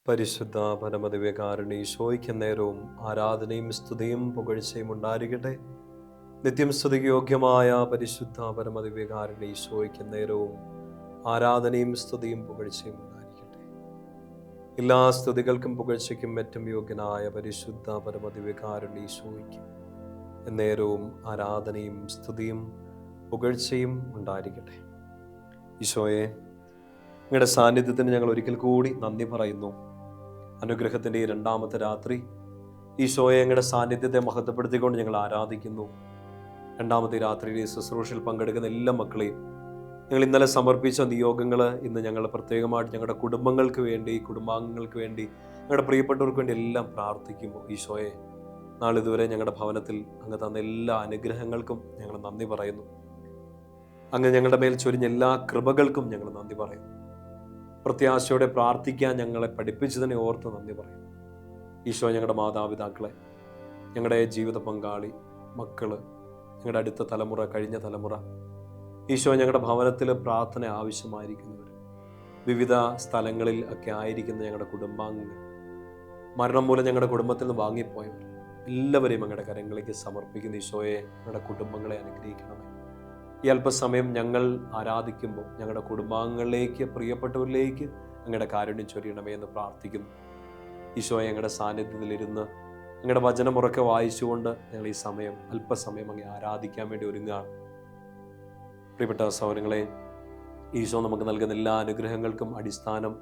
പരിശുദ്ധ പരമദിവ്യകാരുണ്യ ഈശോയ്ക്ക് നേരവും ആരാധനയും സ്തുതിയും പുകഴ്ചയും ഉണ്ടായിരിക്കട്ടെ. നിത്യം സ്തുതിക്ക് യോഗ്യമായ പരിശുദ്ധ പരമദിവ്യകാരുണ്യ ഈശോയ്ക്ക് നേരവും ആരാധനയും സ്തുതിയും പുകഴ്ചയും ഉണ്ടായിരിക്കട്ടെ. എല്ലാ സ്തുതികൾക്കും പുകഴ്ചയ്ക്കും ഏറ്റവും യോഗ്യനായ പരിശുദ്ധ പരമദിവ്യകാരുണ്യ ഈശോയ്ക്ക് നേരവും ആരാധനയും സ്തുതിയും പുകഴ്ചയും ഉണ്ടായിരിക്കട്ടെ. ഈശോയെ, നിങ്ങളുടെ സാന്നിധ്യത്തിന് ഞങ്ങൾ ഒരിക്കൽ കൂടി നന്ദി പറയുന്നു. അനുഗ്രഹത്തിൻ്റെ ഈ രണ്ടാമത്തെ രാത്രി ഈശോയെ ഞങ്ങളുടെ സാന്നിധ്യത്തെ മഹത്വപ്പെടുത്തിക്കൊണ്ട് ഞങ്ങൾ ആരാധിക്കുന്നു. രണ്ടാമത്തെ രാത്രിയിൽ ഈ ശുശ്രൂഷയിൽ പങ്കെടുക്കുന്ന എല്ലാ മക്കളെയും ഞങ്ങൾ ഇന്നലെ സമർപ്പിച്ച നിയോഗങ്ങൾ ഇന്ന് ഞങ്ങൾ പ്രത്യേകമായിട്ട് ഞങ്ങളുടെ കുടുംബങ്ങൾക്ക് വേണ്ടി, കുടുംബാംഗങ്ങൾക്ക് വേണ്ടി, ഞങ്ങളുടെ പ്രിയപ്പെട്ടവർക്ക് വേണ്ടി എല്ലാം പ്രാർത്ഥിക്കുമ്പോൾ ഈശോയെ, നാളിതുവരെ ഞങ്ങളുടെ ഭവനത്തിൽ അങ്ങ് തന്ന എല്ലാ അനുഗ്രഹങ്ങൾക്കും ഞങ്ങൾ നന്ദി പറയുന്നു. അങ്ങ് ഞങ്ങളുടെ മേൽ ചൊരിഞ്ഞ എല്ലാ കൃപകൾക്കും ഞങ്ങൾ നന്ദി പറയുന്നു. പ്രത്യാശയോടെ പ്രാർത്ഥിക്കാൻ ഞങ്ങളെ പഠിപ്പിച്ചതിനെ ഓർത്ത് നന്ദി പറയും. ഈശോ, ഞങ്ങളുടെ മാതാപിതാക്കളെ, ഞങ്ങളുടെ ജീവിത പങ്കാളി, മക്കള്, ഞങ്ങളുടെ അടുത്ത തലമുറ, കഴിഞ്ഞ തലമുറ, ഈശോ, ഞങ്ങളുടെ ഭവനത്തിൽ പ്രാർത്ഥന ആവശ്യമായിരിക്കുന്നവർ, വിവിധ സ്ഥലങ്ങളിൽ ഒക്കെ ആയിരിക്കുന്ന ഞങ്ങളുടെ കുടുംബാംഗങ്ങൾ, മരണം മൂലം ഞങ്ങളുടെ കുടുംബത്തിൽ നിന്ന് വാങ്ങിപ്പോയവർ, എല്ലാവരെയും അങ്ങയുടെ കരങ്ങളിലേക്ക് സമർപ്പിക്കുന്ന ഈശോയെ, ഞങ്ങളുടെ കുടുംബങ്ങളെ അനുഗ്രഹിക്കണമേ. ഈ അല്പസമയം ഞങ്ങൾ ആരാധിക്കുമ്പോൾ ഞങ്ങളുടെ കുടുംബാംഗങ്ങളിലേക്ക്, പ്രിയപ്പെട്ടവരിലേക്ക് അങ്ങയുടെ കാരുണ്യം ചൊരിയണമേ എന്ന് പ്രാർത്ഥിക്കുന്നു. ഈശോയെ, ഞങ്ങളുടെ സാന്നിധ്യത്തിലിരുന്ന് ഞങ്ങളുടെ വചനമുറക്കെ വായിച്ചുകൊണ്ട് ഞങ്ങൾ ഈ സമയം അല്പസമയം അങ്ങ് ആരാധിക്കാൻ വേണ്ടി ഒരുങ്ങുകയാണ്. പ്രിയപ്പെട്ട സഹോദരങ്ങളെ, ഈശോ നമുക്ക് നൽകുന്ന എല്ലാ അനുഗ്രഹങ്ങൾക്കും അടിസ്ഥാനം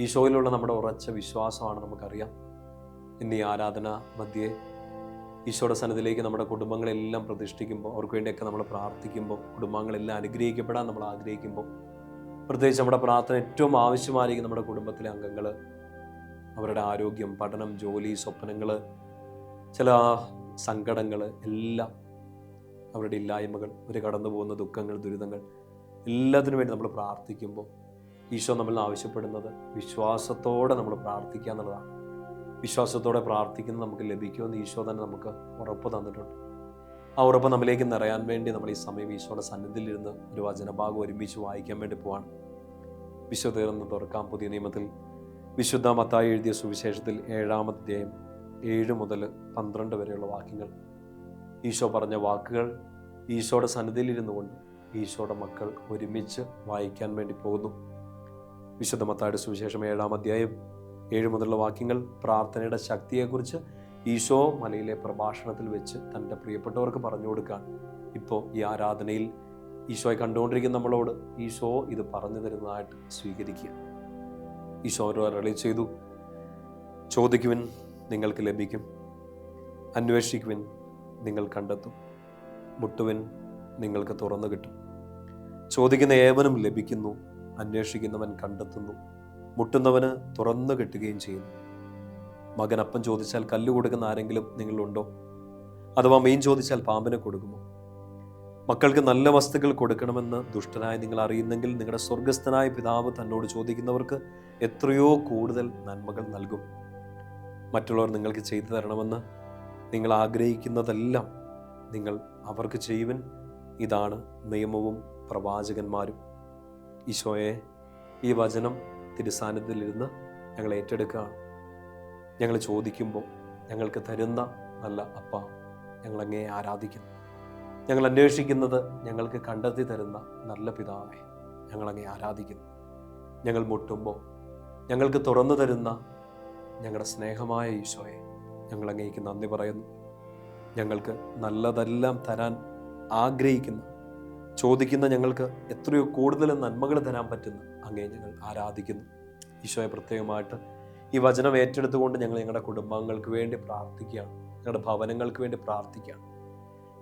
ഈശോയിലുള്ള നമ്മുടെ ഉറച്ച വിശ്വാസമാണ്. നമുക്കറിയാം, ഇന്ന് ഈ ആരാധന മധ്യേ ഈശോയുടെ സന്നിധിയിലേക്ക് നമ്മുടെ കുടുംബങ്ങളെല്ലാം പ്രതിഷ്ഠിക്കുമ്പോൾ, അവർക്ക് വേണ്ടിയൊക്കെ നമ്മൾ പ്രാർത്ഥിക്കുമ്പോൾ, കുടുംബാംഗങ്ങളെല്ലാം അനുഗ്രഹിക്കപ്പെടാൻ നമ്മൾ ആഗ്രഹിക്കുമ്പോൾ, പ്രത്യേകിച്ച് നമ്മുടെ പ്രാർത്ഥന ഏറ്റവും ആവശ്യമായിരിക്കും നമ്മുടെ കുടുംബത്തിലെ അംഗങ്ങൾ, അവരുടെ ആരോഗ്യം, പഠനം, ജോലി, സ്വപ്നങ്ങൾ, ചില സങ്കടങ്ങൾ, എല്ലാം അവരുടെ ഇല്ലായ്മകൾ, അവർ കടന്നു പോകുന്ന ദുഃഖങ്ങൾ, ദുരിതങ്ങൾ, എല്ലാത്തിനു വേണ്ടി നമ്മൾ പ്രാർത്ഥിക്കുമ്പോൾ ഈശോ നമ്മളിൽ ആവശ്യപ്പെടുന്നത് വിശ്വാസത്തോടെ നമ്മൾ പ്രാർത്ഥിക്കുക എന്നുള്ളതാണ്. വിശ്വാസത്തോടെ പ്രാർത്ഥിക്കുന്നത് നമുക്ക് ലഭിക്കുമെന്ന് ഈശോ തന്നെ നമുക്ക് ഉറപ്പ് തന്നിട്ടുണ്ട്. ആ ഉറപ്പ് നമ്മിലേക്ക് നിറയാൻ വേണ്ടി നമ്മൾ ഈ സമയം ഈശോയുടെ സന്നിധിയിൽ ഇരുന്ന് ഒരു വചനഭാഗം ഒരുമിച്ച് വായിക്കാൻ വേണ്ടി പോവാണ്. വിശുദ്ധീർന്ന് തുറക്കാം. പുതിയ നിയമത്തിൽ വിശുദ്ധ മത്തായി എഴുതിയ സുവിശേഷത്തിൽ 7-ാം അധ്യായം 7 മുതൽ 12 വരെയുള്ള വാക്യങ്ങൾ, ഈശോ പറഞ്ഞ വാക്കുകൾ ഈശോയുടെ സന്നിധിയിൽ ഇരുന്നു കൊണ്ട് ഈശോയുടെ മക്കൾ ഒരുമിച്ച് വായിക്കാൻ വേണ്ടി പോകുന്നു. വിശുദ്ധ മത്തായിയുടെ സുവിശേഷം 7-ാം അധ്യായം 7 മുതലുള്ള വാക്യങ്ങൾ പ്രാർത്ഥനയുടെ ശക്തിയെക്കുറിച്ച് ഈശോ മലയിലെ പ്രഭാഷണത്തിൽ വെച്ച് തൻ്റെ പ്രിയപ്പെട്ടവർക്ക് പറഞ്ഞു കൊടുക്കാൻ ഇപ്പോൾ ഈ ആരാധനയിൽ ഈശോയെ കണ്ടുകൊണ്ടിരിക്കുന്ന നമ്മളോട് ഈശോ ഇത് പറഞ്ഞു തരുന്നതായിട്ട് സ്വീകരിക്കുക. ഈശോ അരുളി ചെയ്തു, ചോദിക്കുവിൻ, നിങ്ങൾക്ക് ലഭിക്കും; അന്വേഷിക്കുവിൻ, നിങ്ങൾ കണ്ടെത്തും; മുട്ടുവിൻ, നിങ്ങൾക്ക് തുറന്നു കിട്ടും. ചോദിക്കുന്ന ഏവനും ലഭിക്കുന്നു, അന്വേഷിക്കുന്നവൻ കണ്ടെത്തുന്നു, മുട്ടുന്നവന് തുറന്നു കിട്ടുകയും ചെയ്യുന്നു. മകൻ അപ്പം ചോദിച്ചാൽ കല്ല് കൊടുക്കുന്ന ആരെങ്കിലും നിങ്ങളുണ്ടോ? അഥവാ മീൻ ചോദിച്ചാൽ പാമ്പിനെ കൊടുക്കുമോ? മക്കൾക്ക് നല്ല വസ്തുക്കൾ കൊടുക്കണമെന്ന് ദുഷ്ടനായി നിങ്ങൾ അറിയുന്നെങ്കിൽ നിങ്ങളുടെ സ്വർഗസ്ഥനായ പിതാവ് തന്നോട് ചോദിക്കുന്നവർക്ക് എത്രയോ കൂടുതൽ നന്മകൾ നൽകും. മറ്റുള്ളവർ നിങ്ങൾക്ക് ചെയ്തു തരണമെന്ന് നിങ്ങൾ ആഗ്രഹിക്കുന്നതെല്ലാം നിങ്ങൾ അവർക്ക് ചെയ്യുവിൻ. ഇതാണ് നിയമവും പ്രവാചകന്മാരും. ഈശോയെ, ഈ വചനം തിരുസാന്നിധ്യത്തിലിരുന്ന് ഞങ്ങൾ ഏറ്റെടുക്കുകയാണ്. ഞങ്ങൾ ചോദിക്കുമ്പോൾ ഞങ്ങൾക്ക് തരുന്ന നല്ല അപ്പ, ഞങ്ങളങ്ങേ ആരാധിക്കുന്നു. ഞങ്ങൾ അന്വേഷിക്കുന്നത് ഞങ്ങൾക്ക് കണ്ടെത്തി തരുന്ന നല്ല പിതാവെ, ഞങ്ങളങ്ങേ ആരാധിക്കുന്നു. ഞങ്ങൾ മുട്ടുമ്പോൾ ഞങ്ങൾക്ക് തുറന്നു തരുന്ന ഞങ്ങളുടെ സ്നേഹമായ ഈശോയെ, ഞങ്ങളങ്ങേക്ക് നന്ദി പറയുന്നു. ഞങ്ങൾക്ക് നല്ലതെല്ലാം തരാൻ ആഗ്രഹിക്കുന്ന, ചോദിക്കുന്ന ഞങ്ങൾക്ക് എത്രയോ കൂടുതൽ നന്മകൾ തരാൻ പറ്റുന്ന അങ്ങേ ഞങ്ങൾ ആരാധിക്കുന്നു. ഈശോയെ, പ്രത്യേകമായിട്ട് ഈ വചനം ഏറ്റെടുത്തുകൊണ്ട് ഞങ്ങൾ ഞങ്ങളുടെ കുടുംബാംഗങ്ങൾക്ക് വേണ്ടി പ്രാർത്ഥിക്കുകയാണ്, ഞങ്ങളുടെ ഭവനങ്ങൾക്ക് വേണ്ടി പ്രാർത്ഥിക്കുകയാണ്.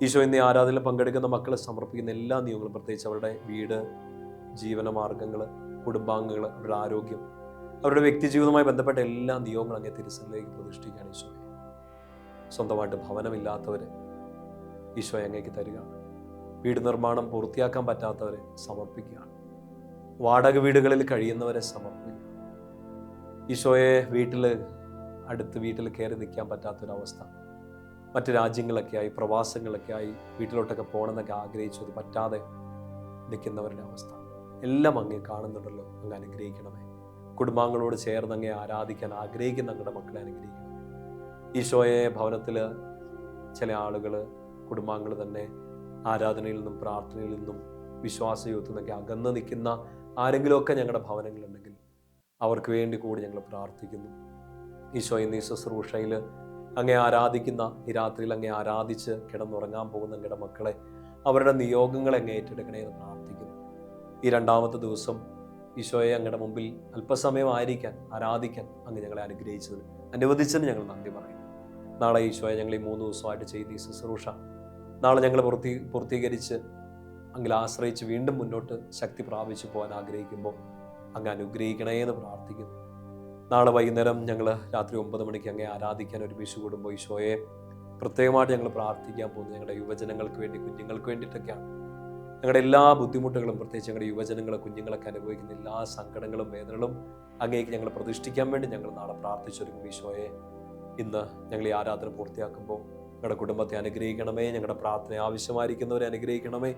ഈശോ, ഇന്ന് ആരാധനയിൽ പങ്കെടുക്കുന്ന മക്കളെ സമർപ്പിക്കുന്ന എല്ലാ നിയമങ്ങളും, പ്രത്യേകിച്ച് അവരുടെ വീട്, ജീവനമാർഗങ്ങൾ, കുടുംബാംഗങ്ങൾ, അവരുടെ ആരോഗ്യം, അവരുടെ വ്യക്തി ജീവിതവുമായി ബന്ധപ്പെട്ട എല്ലാ നിയമങ്ങളും അങ്ങേ തിരുസന്നിധിയിലേക്ക് പ്രതിഷ്ഠിക്കുകയാണ്. ഈശോയെ, സ്വന്തമായിട്ട് ഭവനമില്ലാത്തവരെ ഈശോയെ അങ്ങേക്ക് തരികയാണ്. വീട് നിർമ്മാണം പൂർത്തിയാക്കാൻ പറ്റാത്തവരെ സമർപ്പിക്കുകയാണ്. വാടക വീടുകളിൽ കഴിയുന്നവരെ സമർപ്പിക്കുക. ഈശോയെ, അടുത്ത് വീട്ടിൽ കയറി നിൽക്കാൻ പറ്റാത്തൊരവസ്ഥ, മറ്റ് രാജ്യങ്ങളൊക്കെയായി, പ്രവാസങ്ങളൊക്കെയായി വീട്ടിലോട്ടൊക്കെ പോകണമെന്നൊക്കെ ആഗ്രഹിച്ചത് പറ്റാതെ നിൽക്കുന്നവരുടെ അവസ്ഥ എല്ലാം അങ്ങ് കാണുന്നുണ്ടല്ലോ. അങ്ങ് അനുഗ്രഹിക്കണമേ. കുടുംബാംഗങ്ങളോട് ചേർന്ന് അങ്ങേ ആരാധിക്കാൻ ആഗ്രഹിക്കുന്ന ഞങ്ങളുടെ മക്കളെ അനുഗ്രഹിക്കണം. ഈശോയെ, ഭവനത്തിൽ ചില ആളുകൾ, കുടുംബാംഗങ്ങൾ തന്നെ ആരാധനയിൽ നിന്നും പ്രാർത്ഥനയിൽ നിന്നും വിശ്വാസ ജീവിതത്തിൽ നിന്നൊക്കെ അകന്ന് നിൽക്കുന്ന ആരെങ്കിലുമൊക്കെ ഞങ്ങളുടെ ഭവനങ്ങളുണ്ടെങ്കിൽ അവർക്ക് വേണ്ടി കൂടി ഞങ്ങൾ പ്രാർത്ഥിക്കുന്നു. ഈശോ, ഇന്ന് ഈ ശുശ്രൂഷയിൽ അങ്ങേ ആരാധിക്കുന്ന, ഈ രാത്രിയിൽ അങ്ങേ ആരാധിച്ച് കിടന്നുറങ്ങാൻ പോകുന്ന ഞങ്ങളുടെ മക്കളെ, അവരുടെ നിയോഗങ്ങളെ അങ്ങ് ഏറ്റെടുക്കണേ എന്ന് പ്രാർത്ഥിക്കുന്നു. ഈ രണ്ടാമത്തെ ദിവസം ഈശോയെ അങ്ങയുടെ മുമ്പിൽ അല്പസമയമായിരിക്കാൻ, ആരാധിക്കാൻ അങ്ങ് ഞങ്ങളെ അനുവദിച്ചതിന് ഞങ്ങൾ നന്ദി പറയുന്നു. നാളെ ഈശോയെ, ഞങ്ങൾ ഈ 3 ദിവസമായിട്ട് ചെയ്ത ഈ ശുശ്രൂഷ നാളെ ഞങ്ങൾ പൂർത്തീകരിച്ച് അങ്ങിൽ ആശ്രയിച്ച് വീണ്ടും മുന്നോട്ട് ശക്തി പ്രാപിച്ചു പോകാൻ ആഗ്രഹിക്കുമ്പോൾ അങ്ങ് അനുഗ്രഹിക്കണേ എന്ന് പ്രാർത്ഥിക്കുന്നു. നാളെ വൈകുന്നേരം ഞങ്ങൾ രാത്രി 9 മണിക്ക് അങ്ങേ ആരാധിക്കാൻ ഒരുമിച്ച് കൂടുമ്പോൾ ഈശോയെ, പ്രത്യേകമായിട്ട് ഞങ്ങൾ പ്രാർത്ഥിക്കാൻ പോകുന്നത് ഞങ്ങളുടെ യുവജനങ്ങൾക്ക് വേണ്ടി, കുഞ്ഞുങ്ങൾക്ക് വേണ്ടിയിട്ടൊക്കെയാണ്. ഞങ്ങളുടെ എല്ലാ ബുദ്ധിമുട്ടുകളും, പ്രത്യേകിച്ച് ഞങ്ങളുടെ യുവജനങ്ങൾ, കുഞ്ഞുങ്ങളൊക്കെ അനുഭവിക്കുന്ന എല്ലാ സങ്കടങ്ങളും വേദനകളും അങ്ങേക്ക് ഞങ്ങൾ പ്രതിഷ്ഠിക്കാൻ വേണ്ടി ഞങ്ങൾ നാളെ പ്രാർത്ഥിച്ചൊരുങ്ങും. ഈശോയെ, ഇന്ന് ഞങ്ങൾ ഈ ആരാധന പൂർത്തിയാക്കുമ്പോൾ ഞങ്ങളുടെ കുടുംബത്തെ അനുഗ്രഹിക്കണമേ, ഞങ്ങളുടെ പ്രാർത്ഥന ആവശ്യമായിരിക്കുന്നവരെ അനുഗ്രഹിക്കണമേ,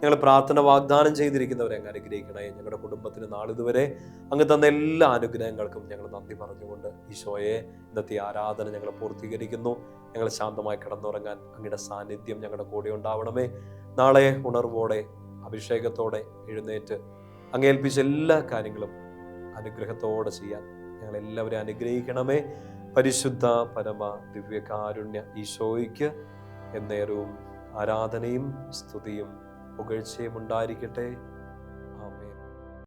ഞങ്ങൾ പ്രാർത്ഥന വാഗ്ദാനം ചെയ്തിരിക്കുന്നവരെ അങ്ങ് അനുഗ്രഹിക്കണേ. ഞങ്ങളുടെ കുടുംബത്തിന് നാളിതുവരെ അങ്ങ് തന്ന എല്ലാ അനുഗ്രഹങ്ങൾക്കും ഞങ്ങൾ നന്ദി പറഞ്ഞുകൊണ്ട് ഈശോയെ, ഇന്നത്തെ ആരാധന ഞങ്ങൾ പൂർത്തീകരിക്കുന്നു. ഞങ്ങൾ ശാന്തമായി കിടന്നുറങ്ങാൻ അങ്ങയുടെ സാന്നിധ്യം ഞങ്ങളുടെ കൂടെ ഉണ്ടാവണമേ. നാളെ ഉണർവോടെ, അഭിഷേകത്തോടെ എഴുന്നേറ്റ് അങ്ങേൽപ്പിച്ച എല്ലാ കാര്യങ്ങളും അനുഗ്രഹത്തോടെ ചെയ്യാൻ ഞങ്ങളെല്ലാവരെയും അനുഗ്രഹിക്കണമേ. പരിശുദ്ധ പരമ ദിവ്യകാരുണ്യ ഈശോയ്ക്ക് എന്നേരവും ആരാധനയും സ്തുതിയും പുകഴ്ചയും ഉണ്ടായിരിക്കട്ടെ.